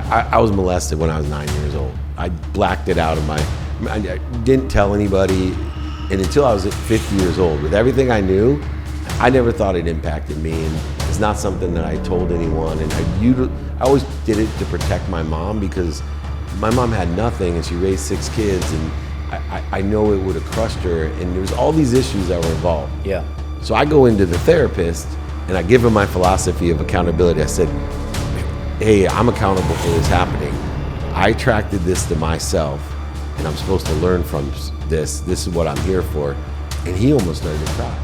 I was molested when I was 9 years old. I blacked it out of I didn't tell anybody, and until I was 50 years old, with everything I knew, I never thought it impacted me, and it's not something that I told anyone. And I always did it to protect my mom, because my mom had nothing and she raised 6 kids, and I know it would have crushed her, and there was all these issues that were involved. Yeah. So I go into the therapist and I give him my philosophy of accountability. I said, hey, I'm accountable for this happening. I attracted this to myself, and I'm supposed to learn from this. This is what I'm here for. And he almost started to cry.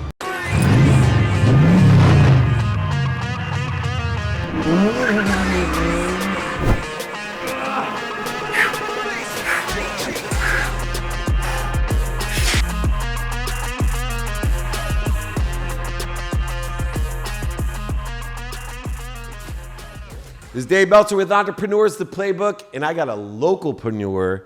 This is David Meltzer with Entrepreneurs, the Playbook, and I got a localpreneur,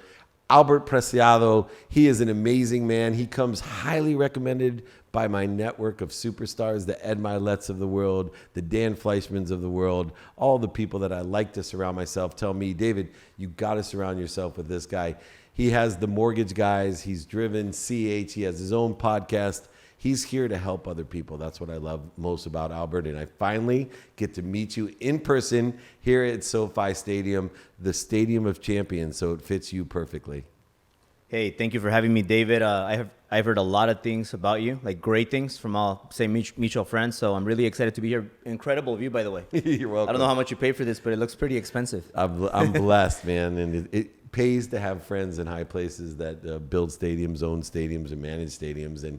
Albert Preciado. He is an amazing man. He comes highly recommended by my network of superstars, the Ed Miletts of the world, the Dan Fleischmans of the world, all the people that I like to surround myself tell me, David, you got to surround yourself with this guy. He has the Mortgage Guys. He's driven CH. He has his own podcast. He's here to help other people. That's what I love most about Albert. And I finally get to meet you in person here at Sofi Stadium, the Stadium of Champions. So it fits you perfectly. Hey, thank you for having me, David. I've heard a lot of things about you, like great things from all, say, mutual friends. So I'm really excited to be here. Incredible view, by the way. You're welcome. I don't know how much you pay for this, but it looks pretty expensive. I'm blessed, man. And it pays to have friends in high places that build stadiums, own stadiums, and manage stadiums. And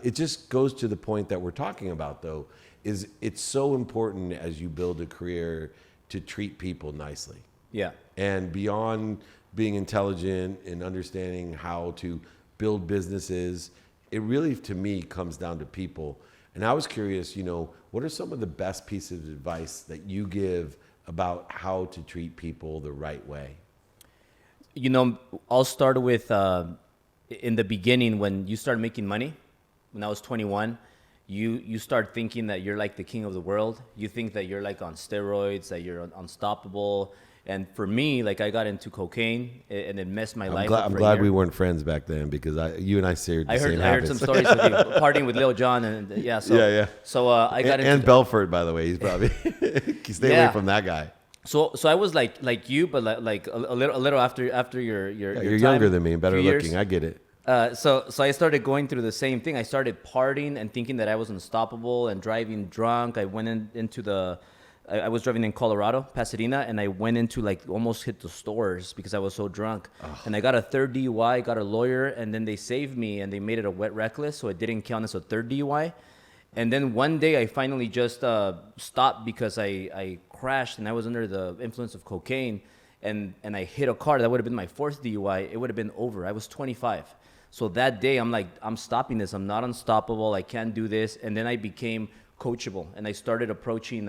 it just goes to the point that we're talking about, though, is it's so important as you build a career to treat people nicely. Yeah. And beyond being intelligent and understanding how to build businesses, it really, to me, comes down to people. And I was curious, what are some of the best pieces of advice that you give about how to treat people the right way? I'll start with in the beginning when you start making money. When I was 21, you start thinking that you're like the king of the world. You think that you're like on steroids, that you're unstoppable. And for me, like I got into cocaine and it messed my life up. I'm glad we weren't friends back then, because you and I shared the same habits. I heard some stories of you partying with Lil Jon and yeah. So I got into and Belfort, by the way. He's probably stay away from that guy. So I was like you, but like a little after your You're time, younger than me and better looking. I get it. So I started going through the same thing. I started partying and thinking that I was unstoppable and driving drunk. I went I was driving in Colorado, Pasadena, and I went into almost hit the stores because I was so drunk. And I got a third DUI, got a lawyer, and then they saved me and they made it a wet reckless, so it didn't count as a third DUI. And then one day I finally just stopped because I crashed and I was under the influence of cocaine, and I hit a car. That would have been my fourth DUI. It would have been over. I was 25. So that day I'm like, I'm stopping this. I'm not unstoppable. I can't do this. And then I became coachable, and I started approaching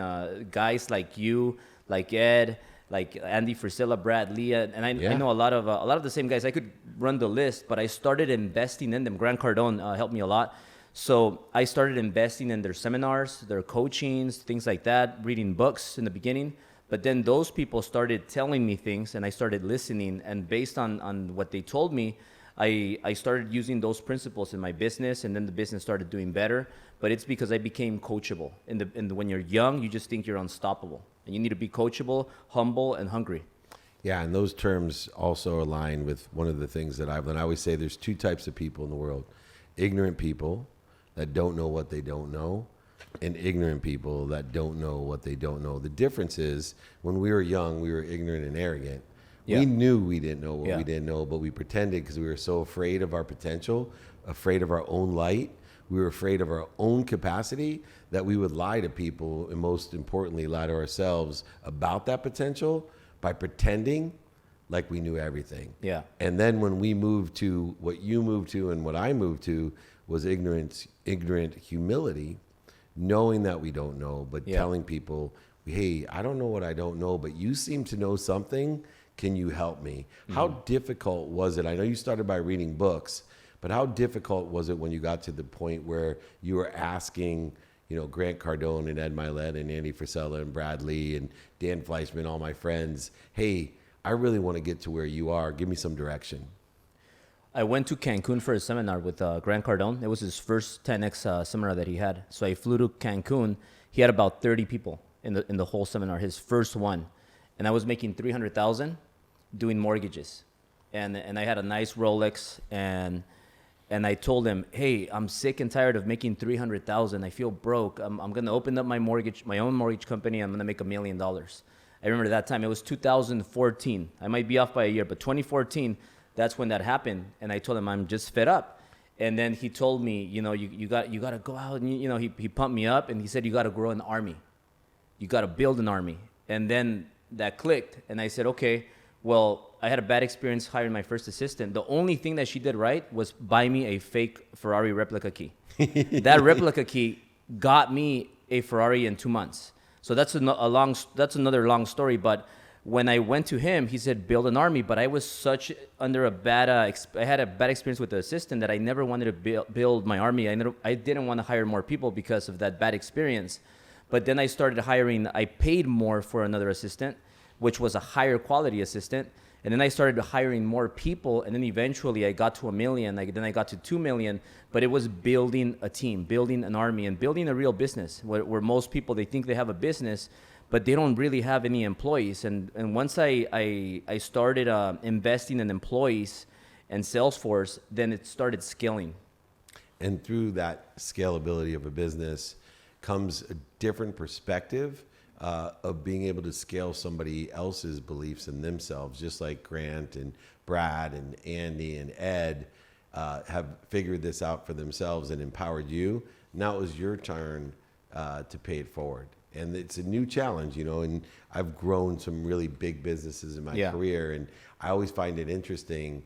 guys like you, like Ed, like Andy Frisella, Brad Lee, and I know a lot of the same guys. I could run the list, but I started investing in them. Grant Cardone helped me a lot. So I started investing in their seminars, their coachings, things like that, reading books in the beginning. But then those people started telling me things, and I started listening. And based on what they told me, I started using those principles in my business, and then the business started doing better. But it's because I became coachable. When you're young, you just think you're unstoppable. And you need to be coachable, humble, and hungry. Yeah, and those terms also align with one of the things that I've learned. I always say there's 2 types of people in the world. Ignorant people that don't know what they don't know, and ignorant people that don't know what they don't know. The difference is, when we were young, we were ignorant and arrogant. Yeah. We knew we didn't know what we didn't know, but we pretended because we were so afraid of our potential, afraid of our own light. We were afraid of our own capacity, that we would lie to people, and most importantly, lie to ourselves about that potential by pretending like we knew everything. Yeah. And then when we moved to what you moved to and what I moved to was ignorant humility, knowing that we don't know, but telling people, hey, I don't know what I don't know, but you seem to know something. Can you help me? Mm-hmm. How difficult was it? I know you started by reading books, but how difficult was it when you got to the point where you were asking Grant Cardone and Ed Milet and Andy Frisella and Brad Lee and Dan Fleischman, all my friends, hey, I really want to get to where you are. Give me some direction. I went to Cancun for a seminar with Grant Cardone. It was his first 10X seminar that he had. So I flew to Cancun. He had about 30 people in the whole seminar, his first one. And I was making $300,000 doing mortgages. And I had a nice Rolex, and I told him, hey, I'm sick and tired of making $300,000. I feel broke. I'm going to open up my own mortgage company. I'm going to make $1 million. I remember that time. It was 2014. I might be off by a year, but 2014, that's when that happened. And I told him I'm just fed up. And then he told me, you got to go out. And, he pumped me up, and he said, you got to grow an army. You got to build an army. And then that clicked, and I said, okay, well, I had a bad experience hiring my first assistant. The only thing that she did right was buy me a fake Ferrari replica key. That replica key got me a Ferrari in 2 months. So that's another long story. But when I went to him, he said, build an army. But I was I had a bad experience with the assistant that I never wanted to build my army. I didn't want to hire more people because of that bad experience. But then I started hiring. I paid more for another assistant, which was a higher quality assistant. And then I started hiring more people. And then eventually I got to 1 million. Then I got to 2 million. But it was building a team, building an army, and building a real business where most people, they think they have a business, but they don't really have any employees. And once I started investing in employees and Salesforce, then it started scaling. And through that scalability of a business comes a different perspective of being able to scale somebody else's beliefs in themselves, just like Grant and Brad and Andy and Ed have figured this out for themselves and empowered you. Now it was your turn to pay it forward. And it's a new challenge, and I've grown some really big businesses in my career. And I always find it interesting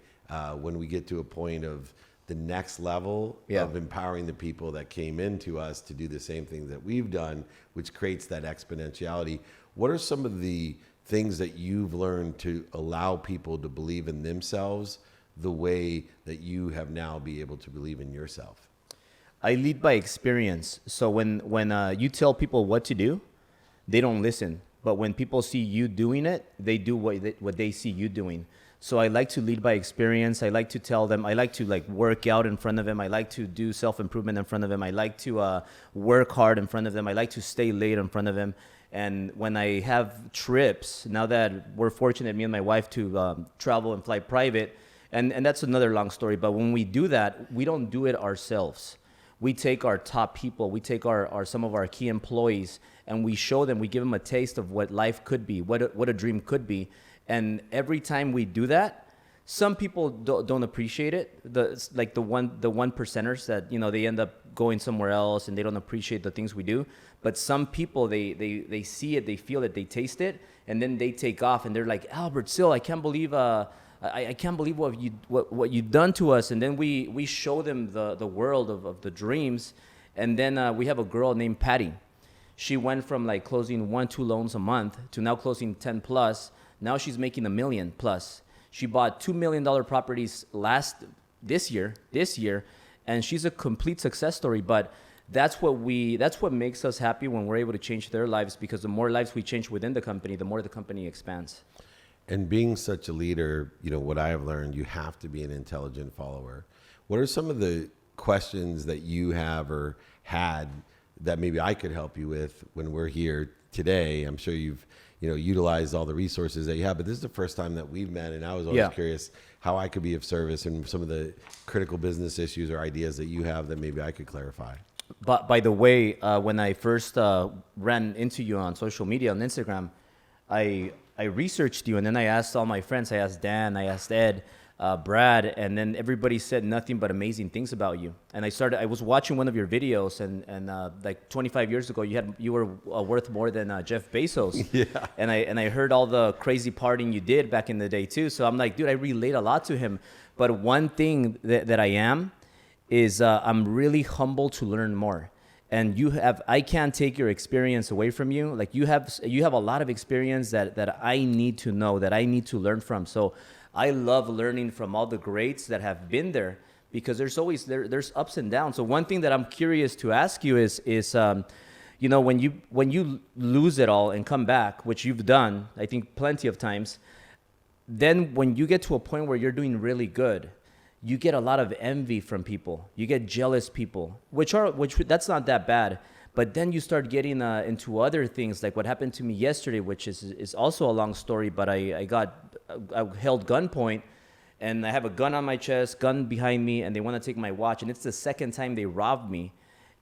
when we get to a point of the next level of empowering the people that came into us to do the same thing that we've done, which creates that exponentiality. What are some of the things that you've learned to allow people to believe in themselves the way that you have now be able to believe in yourself? I lead by experience. So when you tell people what to do, they don't listen. But when people see you doing it, they do what they see you doing. So I like to lead by experience. I like to tell them. I like to work out in front of them. I like to do self-improvement in front of them. I like to work hard in front of them. I like to stay late in front of them. And when I have trips, now that we're fortunate, me and my wife, to travel and fly private, and that's another long story. But when we do that, we don't do it ourselves. We take our top people, we take some of our key employees, and we show them, we give them a taste of what life could be, what a dream could be. And every time we do that, some people don't appreciate it. The one percenters that, they end up going somewhere else and they don't appreciate the things we do. But some people, they see it, they feel it, they taste it, and then they take off and they're like, Albert, Sil, I can't believe I can't believe what you've done to us. And then we show them the world of the dreams. And then we have a girl named Patty. She went from closing 1-2 loans a month to now closing 10 plus. Now she's making $1 million plus. She bought $2 million properties this year, and she's a complete success story. But that's what makes us happy when we're able to change their lives, because the more lives we change within the company, the more the company expands. And being such a leader, what I have learned, you have to be an intelligent follower. What are some of the questions that you have or had that maybe I could help you with when we're here today? I'm sure you've utilized all the resources that you have, but this is the first time that we've met, and I was always curious how I could be of service and some of the critical business issues or ideas that you have that maybe I could clarify. But by the way, when I first ran into you on social media, on Instagram, I researched you, and then I asked all my friends. I asked Dan, I asked Ed, Brad, and then everybody said nothing but amazing things about you. And I was watching one of your videos, and 25 years ago, you were worth more than Jeff Bezos. Yeah. And I heard all the crazy partying you did back in the day too. So I'm like, dude, I relate a lot to him. But one thing that I am is I'm really humble to learn more. And I can't take your experience away from you. Like you have a lot of experience that I need to know, that I need to learn from. So I love learning from all the greats that have been there. because there's always there's ups and downs. So one thing that I'm curious to ask you is when you lose it all and come back, which you've done, I think plenty of times, then when you get to a point where you're doing really good, you get a lot of envy from people. You get jealous people, which that's not that bad. But then you start getting into other things, like what happened to me yesterday, which is also a long story. But I held gunpoint, and I have a gun on my chest, gun behind me, and they want to take my watch. And it's the second time they robbed me.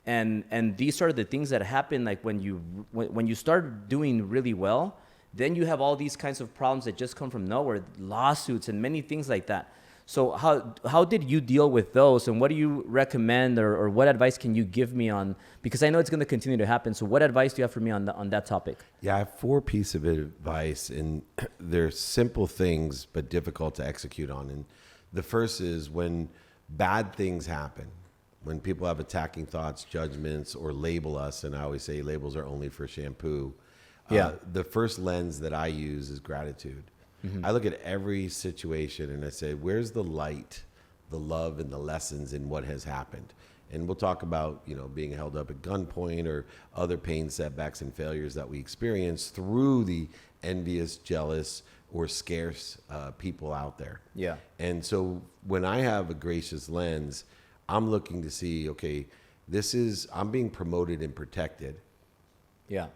And these are the things that happen, like when you start doing really well, then you have all these kinds of problems that just come from nowhere, lawsuits and many things like that. So how did you deal with those, and what do you recommend, or what advice can you give me on, because I know it's going to continue to happen. So what advice do you have for me on that topic? Yeah, I have 4 pieces of advice, and they're simple things but difficult to execute on. And the first is, when bad things happen, when people have attacking thoughts, judgments, or label us, and I always say labels are only for shampoo. The first lens that I use is gratitude. I look at every situation and I say, where's the light, the love, and the lessons in what has happened? And we'll talk about, being held up at gunpoint or other pain, setbacks, and failures that we experience through the envious, jealous, or scarce people out there. Yeah. And so when I have a gracious lens, I'm looking to see, okay, I'm being promoted and protected. Yeah.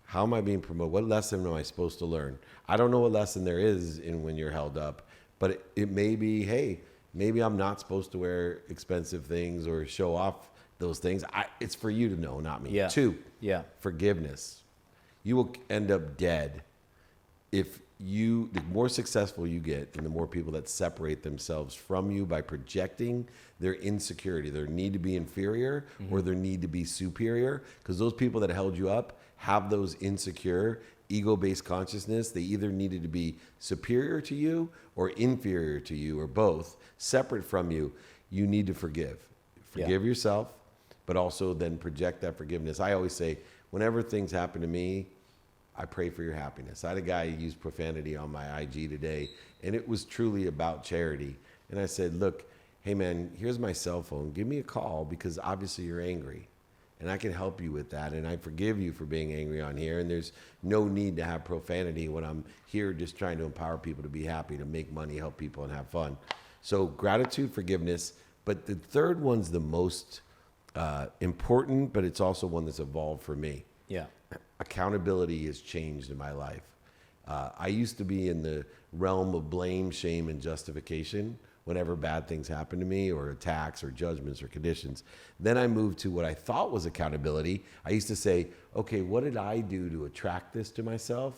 How am I being promoted? What lesson am I supposed to learn? I don't know what lesson there is in when you're held up, but it may be, hey, maybe I'm not supposed to wear expensive things or show off those things. It's for you to know, not me. Yeah. 2, forgiveness. You will end up dead if the more successful you get, and the more people that separate themselves from you by projecting their insecurity, their need to be inferior or their need to be superior, because those people that held you up have those insecure, ego-based consciousness. They either needed to be superior to you or inferior to you, or both, separate from you. You need to forgive yourself, but also then project that forgiveness. I always say, whenever things happen to me, I pray for your happiness. I had a guy who used profanity on my IG today, and it was truly about charity. And I said, look, hey man, here's my cell phone. Give me a call, because obviously you're angry, and I can help you with that. And I forgive you for being angry on here. And there's no need to have profanity when I'm here just trying to empower people to be happy, to make money, help people, and have fun. So gratitude, forgiveness. But the third one's the most important, but it's also one that's evolved for me. Yeah. Accountability has changed in my life. I used to be in the realm of blame, shame, and justification whenever bad things happen to me, or attacks or judgments or conditions. Then I moved to what I thought was accountability. I used to say, okay, what did I do to attract this to myself?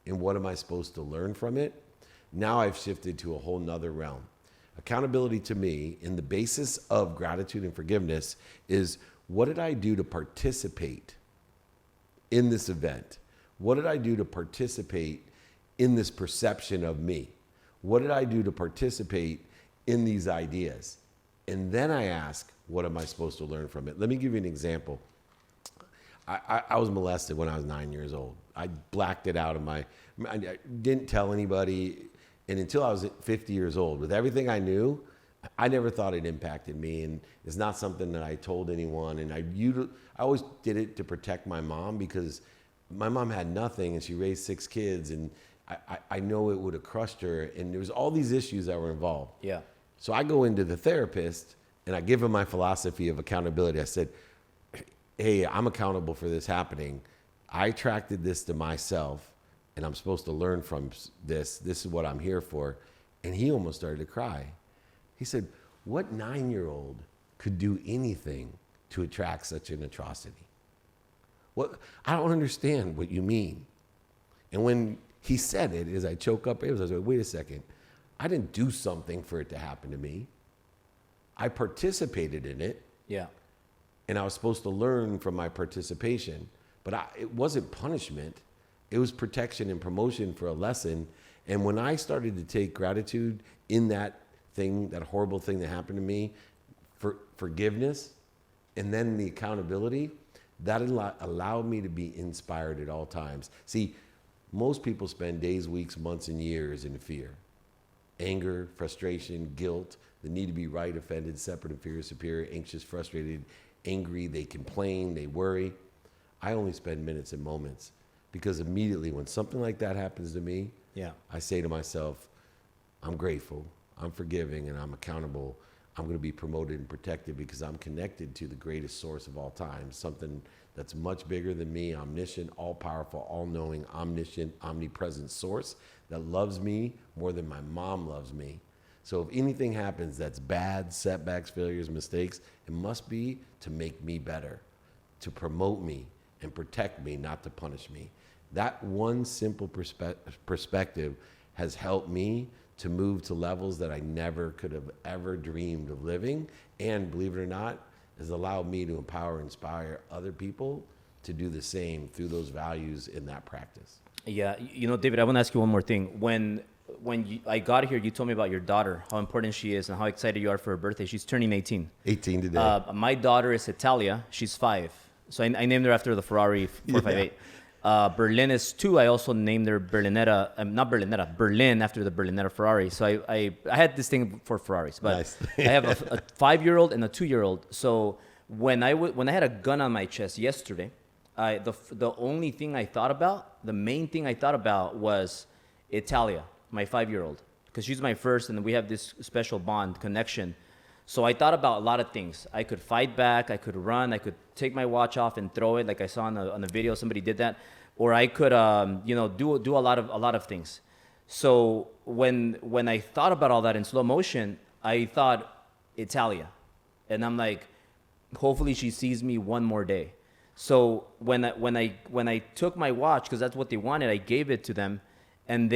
And what am I supposed to learn from it? Now I've shifted to a whole nother realm. Accountability to me, in the basis of gratitude and forgiveness, is what did I do to participate in this event? What did I do to participate in this perception of me? What did I do to participate in these ideas? And then I ask, what am I supposed to learn from it? Let me give you an example. I was molested when I was 9 years old. I blacked it out of I didn't tell anybody. And until I was 50 years old, with everything I knew, I never thought it impacted me. And it's not something that I told anyone. And I always did it to protect my mom, because my mom had nothing and she raised 6 kids. And I know it would have crushed her. And there was all these issues that were involved. Yeah. So I go into the therapist and I give him my philosophy of accountability. I said, hey, I'm accountable for this happening. I attracted this to myself, and I'm supposed to learn from this. This is what I'm here for. And he almost started to cry. He said, what 9-year-old could do anything to attract such an atrocity? What? I don't understand what you mean. And when he said it, as I choke up, I was like, wait a second. I didn't do something for it to happen to me. I participated in it. Yeah. And I was supposed to learn from my participation. But it wasn't punishment. It was protection and promotion for a lesson. And when I started to take gratitude in that thing, that horrible thing that happened to me, for forgiveness, and then the accountability, that allowed me to be inspired at all times. See, most people spend days, weeks, months, and years in fear. anger, frustration, guilt, the need to be right, offended, separate, inferior, superior, anxious, frustrated, angry. They complain, they worry. I only spend minutes and moments, because immediately when something like that happens to me, I say to myself, I'm grateful, I'm forgiving, and I'm accountable. I'm going to be promoted and protected because I'm connected to the greatest source of all time, something that's much bigger than me, omniscient, all-powerful, all-knowing, omniscient, omnipresent source that loves me more than my mom loves me. So if anything happens that's bad, setbacks, failures, mistakes, it must be to make me better, to promote me and protect me, not to punish me. That one simple perspective has helped me to move to levels that I never could have ever dreamed of living. And believe it or not, has allowed me to empower and inspire other people to do the same through those values in that practice. Yeah, you know, David, I want to ask you one more thing. When I got here, you told me about your daughter, how important she is and how excited you are for her birthday. She's turning 18. 18 today. My daughter is Italia. She's 5. So I named her after the Ferrari 458. Berlin is 2. I also named her Berlin after the Berlinetta Ferrari. So I had this thing for Ferraris, but Nice. I have a 5-year-old and a 2-year-old. So when I had a gun on my chest yesterday, the only thing I thought about, the main thing I thought about was Italia, my 5-year-old, because she's my first, and we have this special bond connection. So I thought about a lot of things. I could fight back, I could run, I could take my watch off and throw it, like I saw on the video. Somebody did that, or I could, do a lot of things. So when I thought about all that in slow motion, I thought Italia, and I'm like, hopefully she sees me one more day. So when I took my watch, because that's what they wanted, I gave it to them, and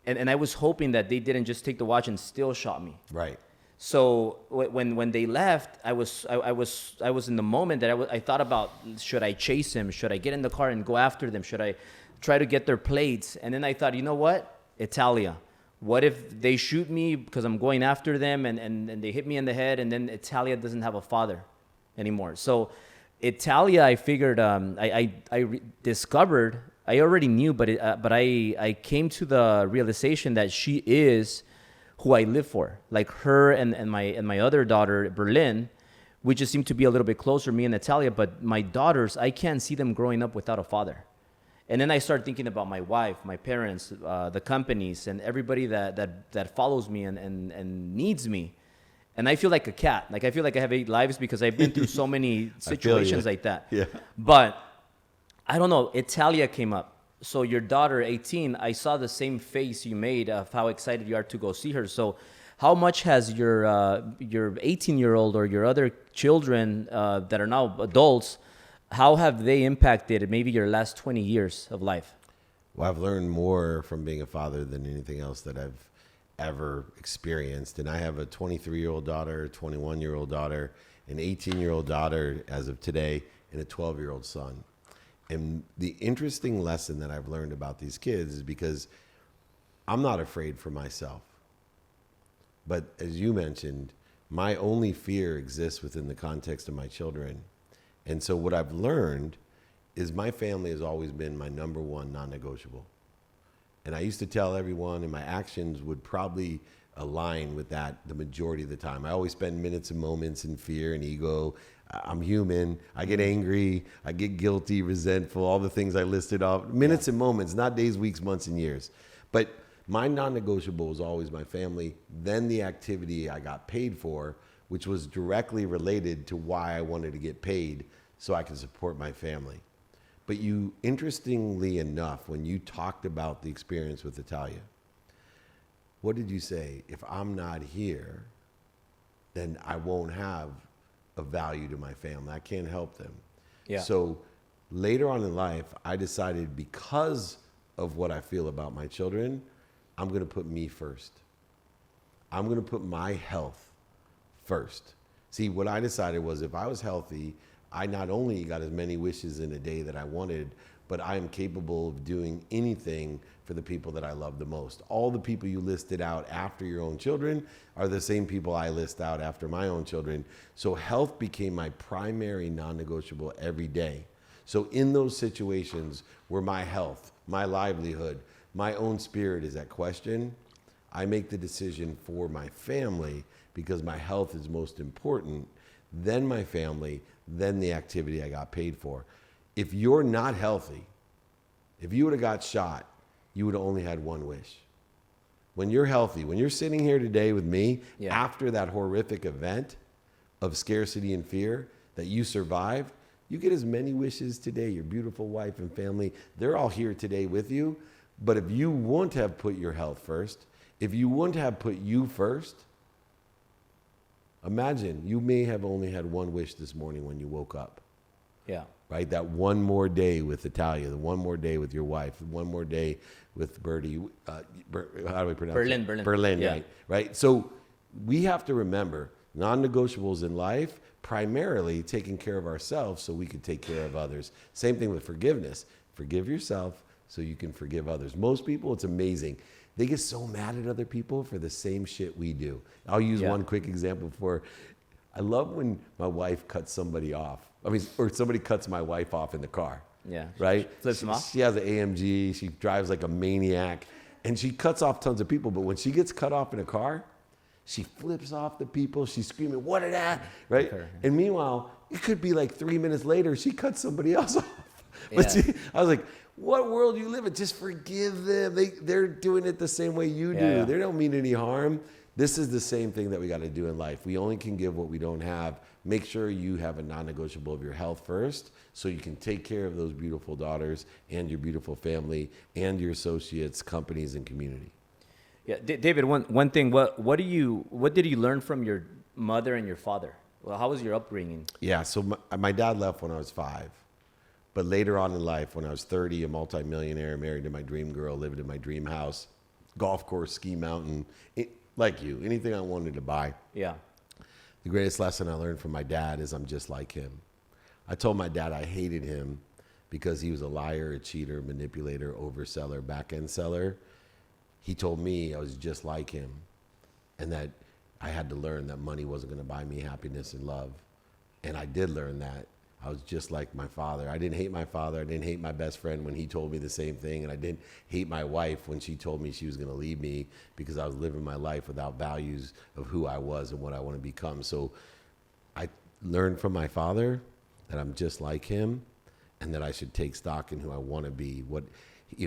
and I was hoping that they didn't just take the watch and still shot me. Right. So when they left, I was in the moment that I thought about, should I chase him? Should I get in the car and go after them? Should I try to get their plates? And then I thought, you know what? Italia. What if they shoot me because I'm going after them and they hit me in the head, and then Italia doesn't have a father anymore? So Italia, I figured, discovered, I already knew, but I came to the realization that she is who I live for. Like her and my other daughter, Berlin, we just seem to be a little bit closer, me and Natalia. But my daughters, I can't see them growing up without a father. And then I started thinking about my wife, my parents, the companies, and everybody that follows me and needs me. And I feel like a cat. Like I feel like I have 8 lives because I've been through so many situations like that. Yeah. But I don't know, Italia came up. So your daughter, 18, I saw the same face you made of how excited you are to go see her. So how much has your 18-year-old or your other children that are now adults, how have they impacted maybe your last 20 years of life? Well, I've learned more from being a father than anything else that I've ever experienced. And I have a 23-year-old daughter, a 21-year-old daughter, an 18-year-old daughter as of today, and a 12-year-old son. And the interesting lesson that I've learned about these kids is because I'm not afraid for myself. But as you mentioned, my only fear exists within the context of my children. And so what I've learned is my family has always been my number one non-negotiable. And I used to tell everyone, and my actions would probably align with that the majority of the time. I always spend minutes and moments in fear and ego. I'm human. I get angry. I get guilty, resentful, all the things I listed off. Minutes and moments, not days, weeks, months, and years. But my non-negotiable was always my family, then the activity I got paid for, which was directly related to why I wanted to get paid so I could support my family. But you, interestingly enough, when you talked about the experience with Italia, what did you say? If I'm not here, then I won't have a value to my family. I can't help them. Yeah. So later on in life, I decided because of what I feel about my children, I'm going to put me first. I'm going to put my health first. See, what I decided was if I was healthy, I not only got as many wishes in a day that I wanted, but I am capable of doing anything for the people that I love the most. All the people you listed out after your own children are the same people I list out after my own children. So health became my primary non-negotiable every day. So in those situations where my health, my livelihood, my own spirit is at question, I make the decision for my family because my health is most important, then my family, then the activity I got paid for. If you're not healthy, if you would have got shot, you would have only had one wish. When you're healthy, when you're sitting here today with me, after that horrific event of scarcity and fear that you survived, you get as many wishes today. Your beautiful wife and family, they're all here today with you. But if you wouldn't have put your health first, if you wouldn't have put you first, imagine you may have only had one wish this morning when you woke up. Yeah. Right? That one more day with Italia, the one more day with your wife, one more day with Bertie. How do we pronounce it? Berlin, yeah. right? Right? So we have to remember non-negotiables in life, primarily taking care of ourselves so we can take care of others. Same thing with forgiveness. Forgive yourself so you can forgive others. Most people, it's amazing. They get so mad at other people for the same shit we do. I'll use one quick example for, I love when my wife cuts somebody off. Or somebody cuts my wife off in the car. Yeah. Right? Flips them off? She has an AMG. She drives like a maniac. And she cuts off tons of people. But when she gets cut off in a car, she flips off the people. She's screaming, what did that? Right? Okay. And meanwhile, it could be like 3 minutes later, she cuts somebody else off. But I was like, what world do you live in? Just forgive them. They're doing it the same way you do. Yeah. They don't mean any harm. This is the same thing that we got to do in life. We only can give what we don't have. Make sure you have a non-negotiable of your health first so you can take care of those beautiful daughters and your beautiful family and your associates, companies, and community. Yeah, David, one thing, what did you learn from your mother and your father? Well, how was your upbringing? Yeah, so my dad left when I was 5. But later on in life, when I was 30, a multimillionaire, married to my dream girl, lived in my dream house, golf course, ski mountain, like you, anything I wanted to buy. Yeah. The greatest lesson I learned from my dad is I'm just like him. I told my dad I hated him because he was a liar, a cheater, manipulator, overseller, back-end seller. He told me I was just like him and that I had to learn that money wasn't going to buy me happiness and love. And I did learn that. I was just like my father. I didn't hate my father. I didn't hate my best friend when he told me the same thing. And I didn't hate my wife when she told me she was going to leave me because I was living my life without values of who I was and what I want to become. So I learned from my father that I'm just like him and that I should take stock in who I want to be.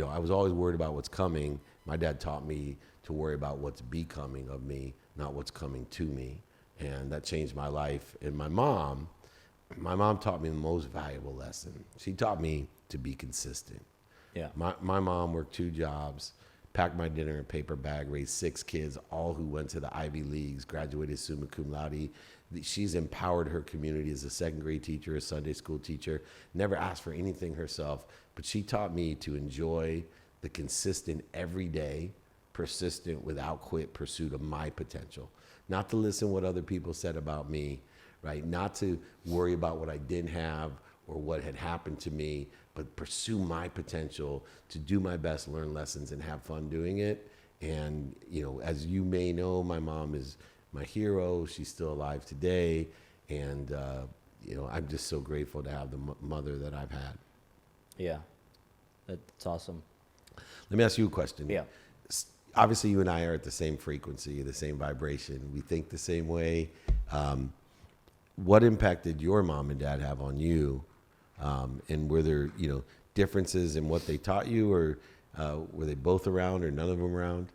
I was always worried about what's coming. My dad taught me to worry about what's becoming of me, not what's coming to me. And that changed my life. And my mom taught me the most valuable lesson. She taught me to be consistent. Yeah. My mom worked 2 jobs, packed my dinner in a paper bag, raised 6 kids, all who went to the Ivy Leagues, graduated summa cum laude. She's empowered her community as a 2nd grade teacher, a Sunday school teacher, never asked for anything herself, but she taught me to enjoy the consistent, everyday, persistent, without quit pursuit of my potential. Not to listen what other people said about me, right? Not to worry about what I didn't have or what had happened to me, but pursue my potential to do my best, learn lessons, and have fun doing it. And, as you may know, my mom is my hero. She's still alive today. And, I'm just so grateful to have the mother that I've had. Yeah, that's awesome. Let me ask you a question. Yeah. Obviously, you and I are at the same frequency, the same vibration. We think the same way. What impact did your mom and dad have on you? And were there, differences in what they taught you, or were they both around or none of them around?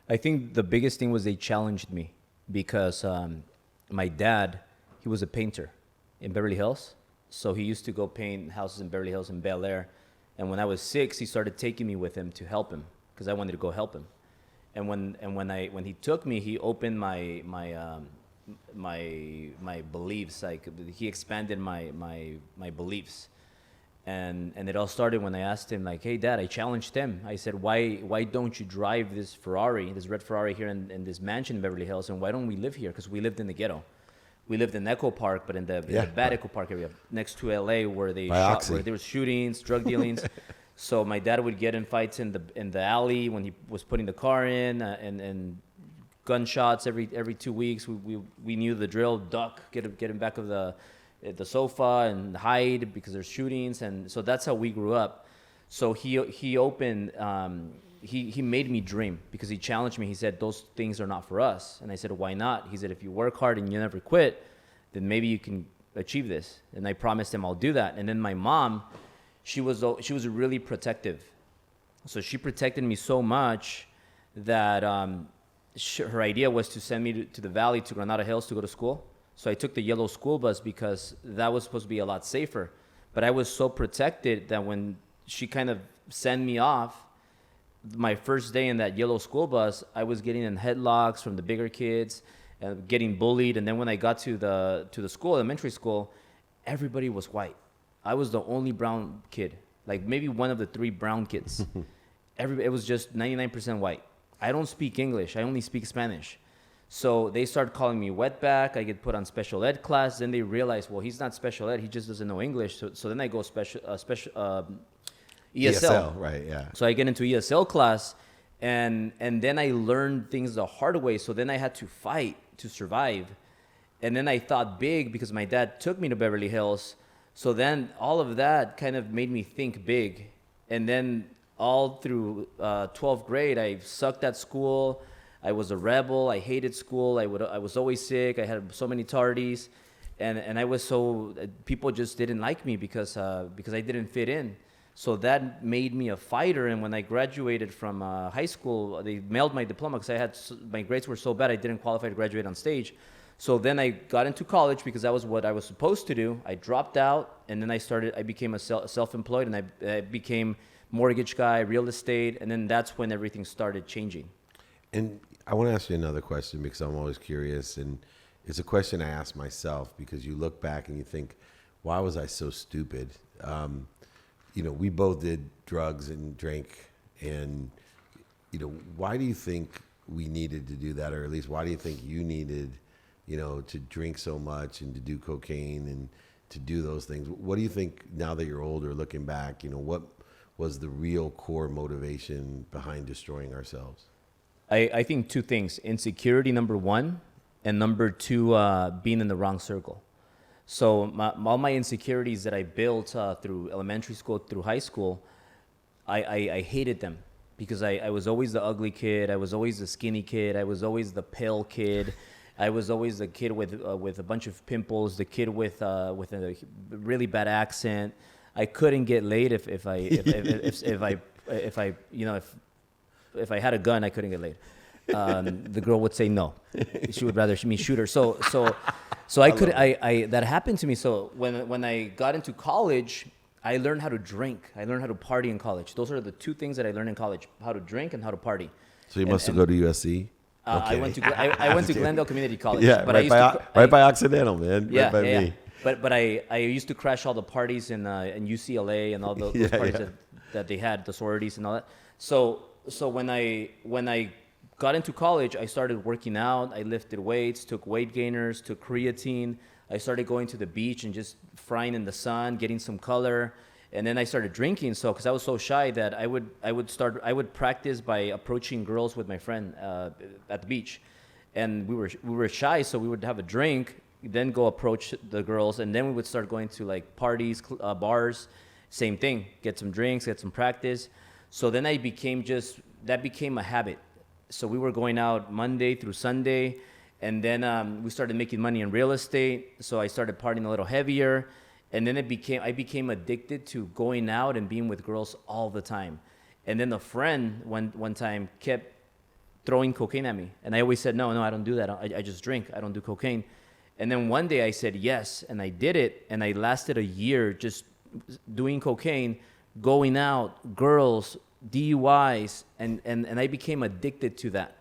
I think the biggest thing was they challenged me because my dad, he was a painter in Beverly Hills. So he used to go paint houses in Beverly Hills and Bel Air. And when I was 6, he started taking me with him to help him because I wanted to go help him. And when he took me, he opened my beliefs. Like he expanded my beliefs, and it all started when I asked him, like, hey Dad, I challenged him. I said, why don't you drive this Ferrari, this red Ferrari here in this mansion in Beverly Hills, and why don't we live here? Because we lived in the ghetto. We lived in Echo Park, but in the bad Echo Park area next to LA where where there was shootings, drug dealings. So my dad would get in fights in the alley when he was putting the car in, and gunshots every 2 weeks. We knew the drill: duck, get him back of the sofa, and hide because there's shootings. And so that's how we grew up. So he opened he made me dream because he challenged me. He said, those things are not for us. And I said, why not? He said, if you work hard and you never quit, then maybe you can achieve this. And I promised him I'll do that. And then my mom, she was really protective. So she protected me so much that her idea was to send me to the valley, to Granada Hills, to go to school. So I took the yellow school bus because that was supposed to be a lot safer. But I was so protected that when she kind of sent me off, my first day in that yellow school bus, I was getting in headlocks from the bigger kids and getting bullied. And then when I got to the school, elementary school, everybody was white. I was the only brown kid, like maybe one of the 3 brown kids. It was just 99% white. I don't speak English. I only speak Spanish. So they started calling me wetback. I get put on special ed class. Then they realized, well, he's not special ed. He just doesn't know English. So then I go ESL. ESL, right? Yeah. So I get into ESL class, and then I learned things the hard way. So then I had to fight to survive. And then I thought big because my dad took me to Beverly Hills. So then all of that kind of made me think big. And then all through 12th grade, I sucked at school. I was a rebel. I hated school. I was always sick. I had so many tardies. And I was so, people just didn't like me because I didn't fit in. So that made me a fighter. And when I graduated from high school, they mailed my diploma because my grades were so bad I didn't qualify to graduate on stage. So then I got into college because that was what I was supposed to do. I dropped out, and then I became a self-employed, and I became mortgage guy, real estate, and then that's when everything started changing. And I want to ask you another question because I'm always curious, and it's a question I ask myself because you look back and you think, why was I so stupid? We both did drugs and drank, and why do you think we needed to do that, or at least why do you think you needed, to drink so much and to do cocaine and to do those things? What do you think now that you're older, looking back? What was the real core motivation behind destroying ourselves? I think 2 things: insecurity, number 1, and number 2, being in the wrong circle. So all my insecurities that I built through elementary school, through high school, I hated them because I was always the ugly kid. I was always the skinny kid. I was always the pale kid. I was always the kid with a bunch of pimples, the kid with a really bad accent. I couldn't get laid if I had a gun, I couldn't get laid. The girl would say no. She would rather me shoot her. So that happened to me. So when I got into college, I learned how to drink. I learned how to party in college. Those are the 2 things that I learned in college: how to drink and how to party. So you must have go to USC. Okay. I went to Glendale Community College. Yeah, but right by Occidental, man. Yeah, right by yeah. me. But I used to crash all the parties in UCLA and all those parties that they had, the sororities and all that. So when I got into college, I started working out. I lifted weights, took weight gainers, took creatine. I started going to the beach and just frying in the sun, getting some color. And then I started drinking. So, because I was so shy that I would practice by approaching girls with my friend at the beach, and we were shy, so we would have a drink, then go approach the girls, and then we would start going to like parties, bars, same thing, get some drinks, get some practice. So then that became a habit. So we were going out Monday through Sunday, and then we started making money in real estate. So I started partying a little heavier. And then I became addicted to going out and being with girls all the time. And then a friend one time kept throwing cocaine at me. And I always said, no, I don't do that. I just drink. I don't do cocaine. And then one day I said yes, and I did it. And I lasted a year just doing cocaine, going out, girls, DUIs. And I became addicted to that.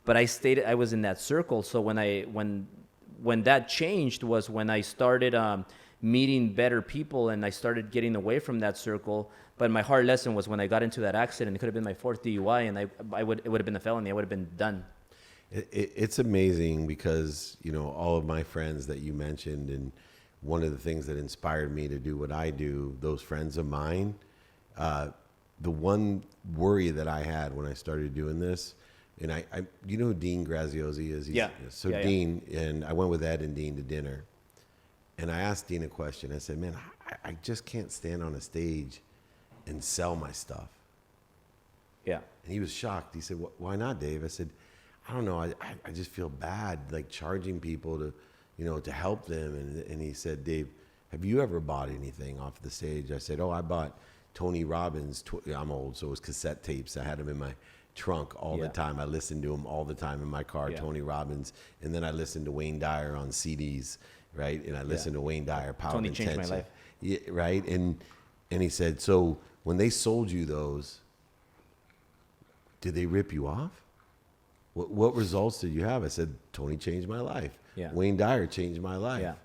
But I was in that circle. So when that changed was when I started meeting better people, and I started getting away from that circle. But my hard lesson was when I got into that accident. It could have been my 4th DUI, and it would have been a felony. I would have been done. It's amazing because all of my friends that you mentioned, and one of the things that inspired me to do what I do, those friends of mine, the one worry that I had when I started doing this, and I who Dean Graziosi is? Dean, and I went with Ed and Dean to dinner. And I asked Dean a question. I said, man, I just can't stand on a stage and sell my stuff. Yeah. And he was shocked. He said, why not, Dave? I said, I don't know. I just feel bad, like charging people to, to help them. And he said, Dave, have you ever bought anything off the stage? I said, I bought Tony Robbins. I'm old, so it was cassette tapes. I had them in my trunk all the time. I listened to him all the time in my car, Tony Robbins. And then I listened to Wayne Dyer on CDs, right? And I listened to Wayne Dyer, Power Tony of changed Intention. my life. Yeah, right? And he said, so when they sold you those, did they rip you off? What results did you have? I said, Tony changed my life. Yeah. Wayne Dyer changed my life. Yeah.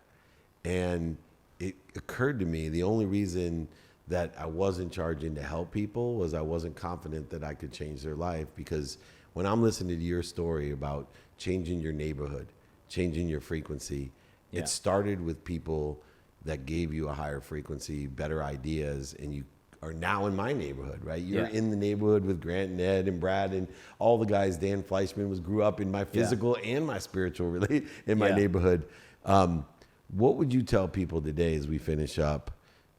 And it occurred to me, the only reason that I wasn't charging to help people was I wasn't confident that I could change their life. Because when I'm listening to your story about changing your neighborhood, changing your frequency, it started with people that gave you a higher frequency, better ideas, and you are now in my neighborhood, right? You're in the neighborhood with Grant and Ed and Brad and all the guys. Dan Fleischman grew up in my physical and my spiritual in my neighborhood. What would you tell people today as we finish up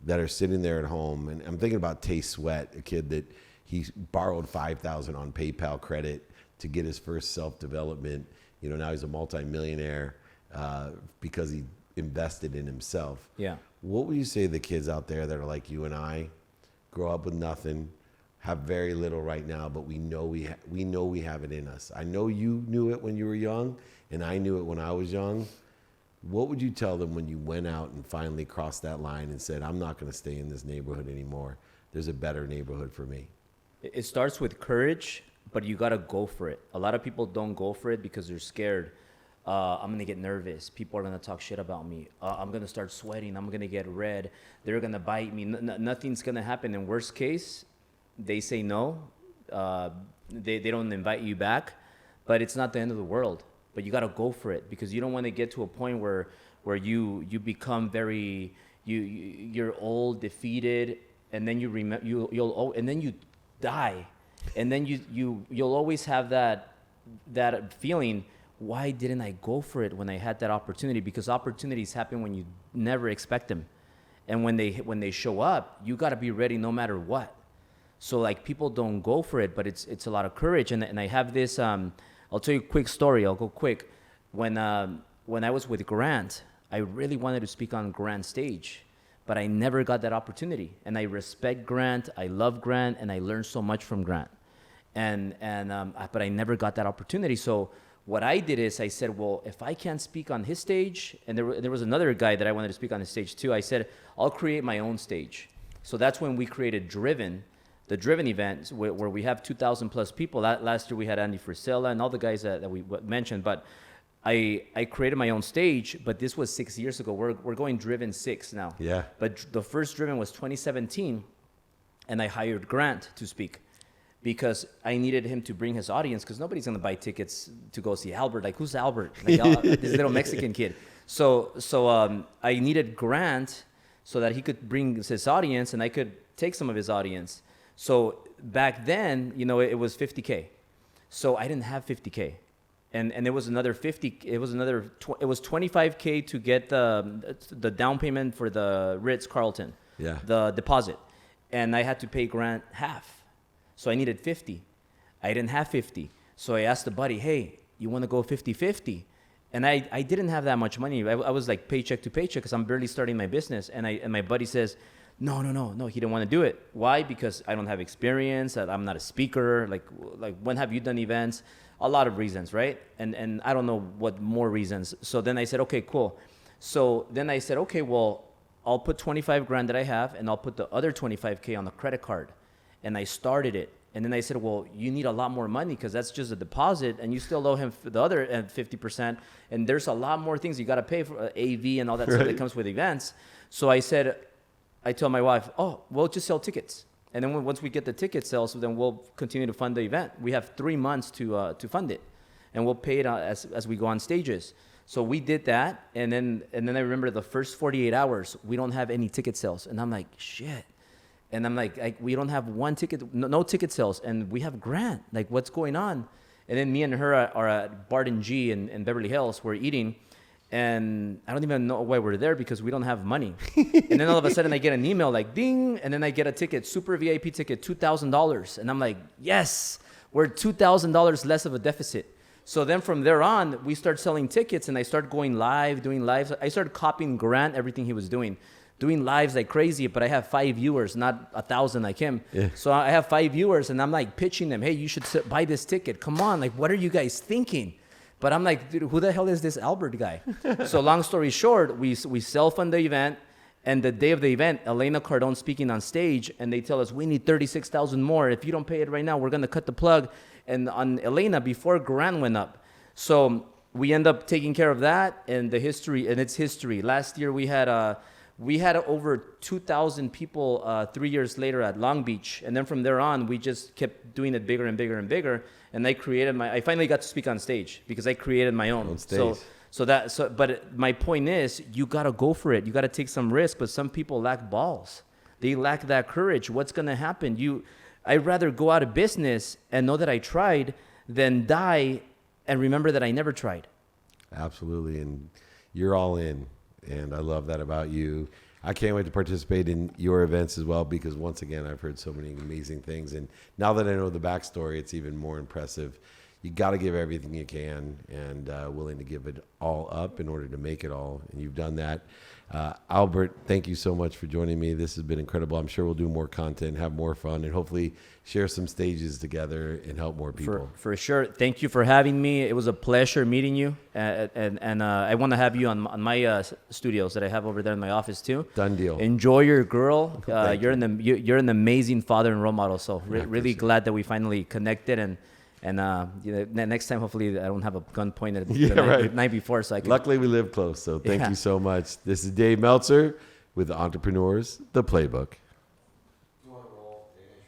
that are sitting there at home? And I'm thinking about Tay Sweat, a kid that he borrowed $5,000 on PayPal credit to get his first self-development. Now he's a multimillionaire because he invested in himself. Yeah. What would you say to the kids out there that are like you and I, grow up with nothing, have very little right now, but we know we have it in us? I know you knew it when you were young, and I knew it when I was young. What would you tell them when you went out and finally crossed that line and said, I'm not going to stay in this neighborhood anymore. There's a better neighborhood for me? It starts with courage, but you got to go for it. A lot of people don't go for it because they're scared. I'm going to get nervous. People are going to talk shit about me. I'm going to start sweating. I'm going to get red. They're going to bite me. Nothing's going to happen. In worst case, they say no. They don't invite you back. But it's not the end of the world. But you got to go for it, because you don't want to get to a point where you become very, you're old, defeated, and then and then you die. And then you'll always have that feeling, why didn't I go for it when I had that opportunity? Because opportunities happen when you never expect them. And when they show up, you got to be ready no matter what. So like, people don't go for it, but it's a lot of courage. And I have this, I'll tell you a quick story. I'll go quick. When I was with Grant, I really wanted to speak on Grant's stage, but I never got that opportunity. And I respect Grant, I love Grant, and I learned so much from Grant. But I never got that opportunity. So what I did is I said, well, if I can't speak on his stage, and there was another guy that I wanted to speak on his stage too, I said, I'll create my own stage. So that's when we created the Driven event, where we have 2,000 plus people. Last year we had Andy Frisella and all the guys that we mentioned, but I created my own stage, but this was 6 years ago. We're going Driven 6 now. Yeah. But the first Driven was 2017, and I hired Grant to speak, because I needed him to bring his audience, because nobody's going to buy tickets to go see Albert. Like, who's Albert? Like, this little Mexican kid. So I needed Grant so that he could bring his audience, and I could take some of his audience. So back then, it was 50K. So I didn't have 50K. And it was another 50, it was 25K to get the down payment for the Ritz-Carlton, the deposit. And I had to pay Grant half. So I needed 50. I didn't have 50. So I asked the buddy, hey, you want to go 50-50? And I didn't have that much money. I was like paycheck to paycheck, because I'm barely starting my business. And my buddy says, no, he didn't want to do it. Why? Because I don't have experience, that I'm not a speaker. Like when have you done events? A lot of reasons, right? And I don't know what more reasons. So then I said, okay, cool. So then I said, okay, well, I'll put 25 grand that I have, and I'll put the other 25K on the credit card. And I started it. And then I said, well, you need a lot more money, because that's just a deposit, and you still owe him the other 50%. And there's a lot more things you got to pay for, AV and all that stuff that comes with events. So I told my wife, oh, we'll just sell tickets. And then once we get the ticket sales, then we'll continue to fund the event. We have 3 months to fund it, and we'll pay it as we go on stages. So we did that, and then I remember the first 48 hours, we don't have any ticket sales. And I'm like, shit. And I'm like, we don't have one ticket, no ticket sales, and we have Grant. Like, what's going on? And then me and her are at Bart and G in Beverly Hills. We're eating, And I don't even know why we're there because we don't have money. And then all of a sudden I get an email like ding, and then I get a ticket, super VIP ticket, $2,000. And I'm like, yes, we're $2,000 less of a deficit. So then from there on, we start selling tickets, and I start going live, doing lives. I started copying Grant, everything he was doing lives like crazy, but I have 5 viewers, not 1,000 like him. Yeah. So I have 5 viewers, and I'm like pitching them, hey, you should buy this ticket. Come on, like, what are you guys thinking? But I'm like, dude, who the hell is this Albert guy? So long story short, we self-fund the event, and the day of the event, Elena Cardone speaking on stage, and they tell us, we need 36,000 more. If you don't pay it right now, we're going to cut the plug. And on Elena, before Grant went up. So we end up taking care of that, and it's history. Last year, we had over 2,000 people 3 years later at Long Beach. And then from there on, we just kept doing it bigger and bigger and bigger. And I finally got to speak on stage because I created my own. But my point is, you got to go for it. You got to take some risk, but some people lack balls. They lack that courage. What's going to happen? I'd rather go out of business and know that I tried than die and remember that I never tried. Absolutely. And you're all in. And I love that about you. I can't wait to participate in your events as well, because once again, I've heard so many amazing things. And now that I know the backstory, it's even more impressive. You got to give everything you can, and willing to give it all up in order to make it all. And you've done that. Albert, thank you so much for joining me. This has been incredible. I'm sure we'll do more content, have more fun, and hopefully share some stages together and help more people. For sure. Thank you for having me. It was a pleasure meeting you. And I want to have you on my studios that I have over there in my office too. Done deal. Enjoy your girl. You're an amazing father and role model. So really glad that we finally connected. And next time, hopefully, I don't have a gun pointed the night before. So I can. Luckily, we live close. So thank you so much. This is Dave Meltzer with Entrepreneurs, The Playbook.